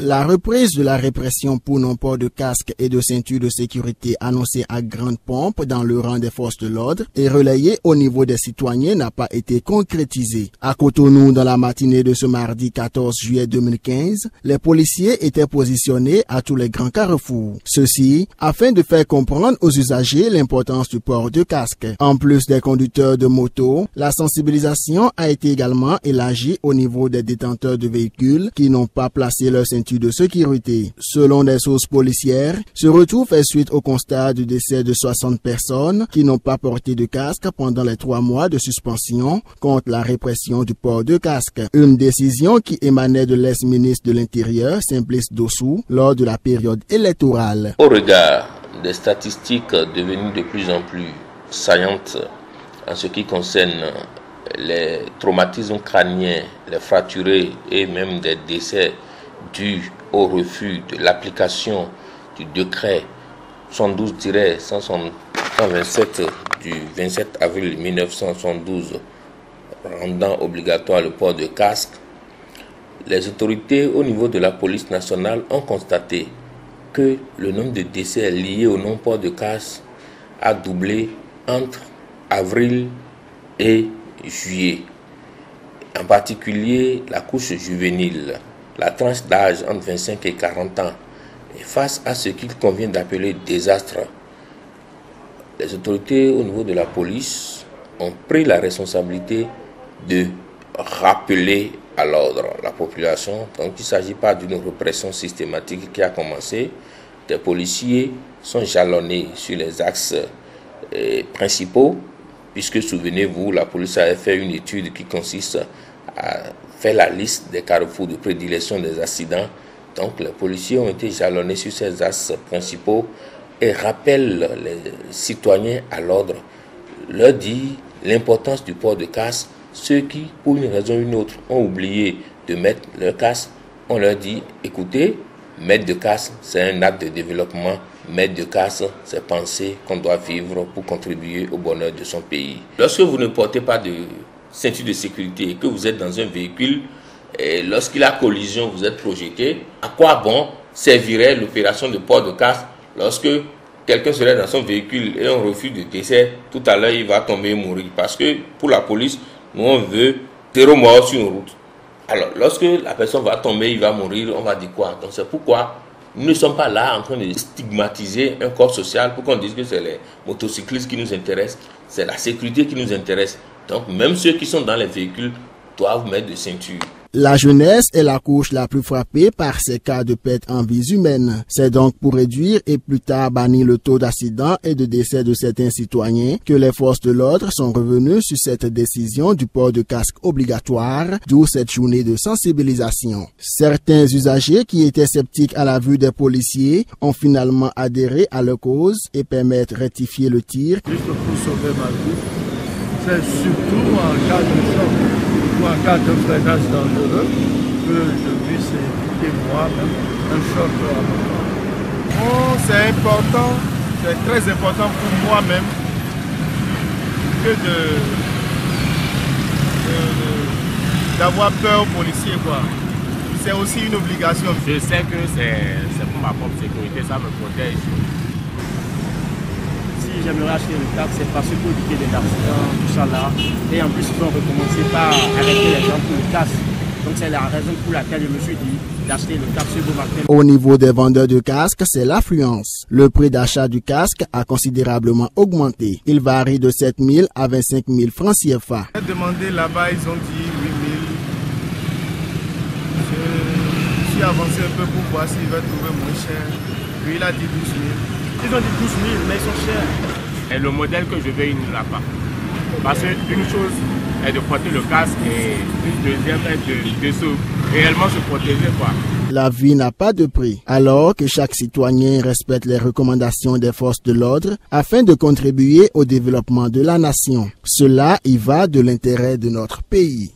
La reprise de la répression pour non-port de casque et de ceinture de sécurité annoncée à grande pompe dans le rang des forces de l'ordre et relayée au niveau des citoyens n'a pas été concrétisée. À Cotonou, dans la matinée de ce mardi 14 juillet 2015, les policiers étaient positionnés à tous les grands carrefours. Ceci afin de faire comprendre aux usagers l'importance du port de casque. En plus des conducteurs de moto, la sensibilisation a été également élargie au niveau des détenteurs de véhicules qui n'ont pas placé leur ceinture de sécurité. Selon des sources policières, ce retour fait suite au constat du décès de 60 personnes qui n'ont pas porté de casque pendant les 3 mois de suspension contre la répression du port de casque. Une décision qui émanait de l'ex-ministre de l'Intérieur, Simplice Dossou, lors de la période électorale. Au regard des statistiques devenues de plus en plus saillantes en ce qui concerne les traumatismes crâniens, les fracturés et même des décès dus au refus de l'application du décret 112-127 du 27 avril 1972 rendant obligatoire le port de casque, les autorités au niveau de la police nationale ont constaté que le nombre de décès liés au non-port de casque a doublé entre avril et juillet. En particulier, la couche juvénile, la tranche d'âge entre 25 et 40 ans, et face à ce qu'il convient d'appeler désastre, les autorités au niveau de la police ont pris la responsabilité de rappeler à l'ordre la population. Donc il ne s'agit pas d'une répression systématique qui a commencé. Des policiers sont jalonnés sur les axes principaux, puisque souvenez-vous, la police avait fait une étude qui consiste à faire la liste des carrefours de prédilection des accidents. Donc les policiers ont été jalonnés sur ces axes principaux et rappellent les citoyens à l'ordre, leur dit l'importance du port de casque. Ceux qui, pour une raison ou une autre, ont oublié de mettre leur casque, on leur dit, écoutez, mettre de casque, c'est un acte de développement. Mettre de casque, c'est penser qu'on doit vivre pour contribuer au bonheur de son pays. Lorsque vous ne portez pas de ceinture de sécurité et que vous êtes dans un véhicule, et lorsqu'il y a collision, vous êtes projeté, à quoi bon servirait l'opération de port de casque lorsque quelqu'un serait dans son véhicule et on refuse de décès, tout à l'heure il va tomber et mourir. Parce que pour la police, nous on veut 0 mort sur une route. Alors lorsque la personne va tomber, il va mourir, on va dire quoi? Donc c'est pourquoi nous ne sommes pas là en train de stigmatiser un corps social pour qu'on dise que c'est les motocyclistes qui nous intéressent, c'est la sécurité qui nous intéresse. Donc même ceux qui sont dans les véhicules doivent mettre de ceinture. La jeunesse est la couche la plus frappée par ces cas de perte en vies humaines. C'est donc pour réduire et plus tard bannir le taux d'accident et de décès de certains citoyens que les forces de l'ordre sont revenues sur cette décision du port de casque obligatoire, d'où cette journée de sensibilisation. Certains usagers qui étaient sceptiques à la vue des policiers ont finalement adhéré à leur cause et permettent de rectifier le tir. Juste pour sauver ma vie, c'est surtout en cas de choc ou en cas de freinage dangereux que je puisse éviter moi-même un choc à mon corps. Oh, c'est important, c'est très important pour moi-même que d'avoir peur aux policiers, quoi. C'est aussi une obligation. Je sais que c'est pour ma propre sécurité, ça me protège. J'aimerais acheter le casque, c'est parce que pour éviter des accidents, tout ça là. Et en plus, ils vont recommencer par arrêter les gens pour le casque. Donc c'est la raison pour laquelle je me suis dit d'acheter le casque ce beau matin. Au niveau des vendeurs de casques, c'est l'affluence. Le prix d'achat du casque a considérablement augmenté. Il varie de 7 000 à 25 000 francs CFA. J'ai demandé là-bas, ils ont dit 8 000. Je suis avancé un peu pour voir s'il va trouver moins cher. Lui, il a dit 12 000. Ils ont dit 12 000, mais ils sont chers. Et le modèle que je veux, il ne l'a pas. Parce qu'une chose est de porter le casque et une deuxième est de se réellement se protéger, quoi. La vie n'a pas de prix, alors que chaque citoyen respecte les recommandations des forces de l'ordre afin de contribuer au développement de la nation. Cela y va de l'intérêt de notre pays.